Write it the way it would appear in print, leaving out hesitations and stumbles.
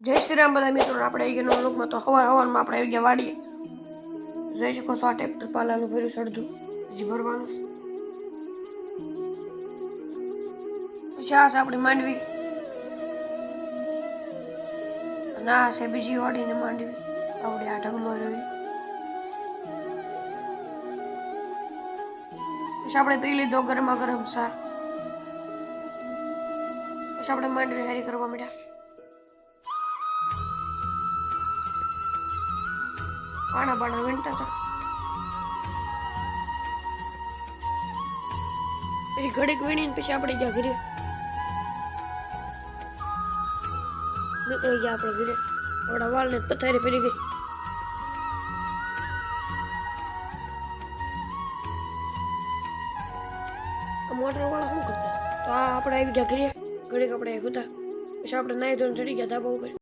જય શ્રી રામ બધા મિત્રો. આપણે આવી ગયા લોકમાં તો હવારમાં આપણે આવી ગયા વાડીએ. જોઈ શકો છો આ ટ્રેક્ટર પાલાનું ભર્યું સડધું હજી ભરવાનું. પછી આ છે આપણી માંડવી અને આ છે બીજી વાડીને માંડવી. આવડે આ ઢગલો રહ્યો. પછી આપણે પી લીધો ગરમા ગરમ ચા. પછી આપણે માંડવી હારી કરવા માંડ્યા. પાણા બાણા વીણતા હતા. પછી ઘડીક વીણીને પછી આપણે ગયા ઘરે. નીકળી ગયા આપણે ઘરે. આપણા વાળને પથારી પડી ગઈ. મોટર વાળા શું કરતા તો આ આપણે આવી ગયા ઘરે. ઘડીક આપણે હતા. પછી આપણે નાહી ધોઈને ચડી ગયા ધાબા ઉપર.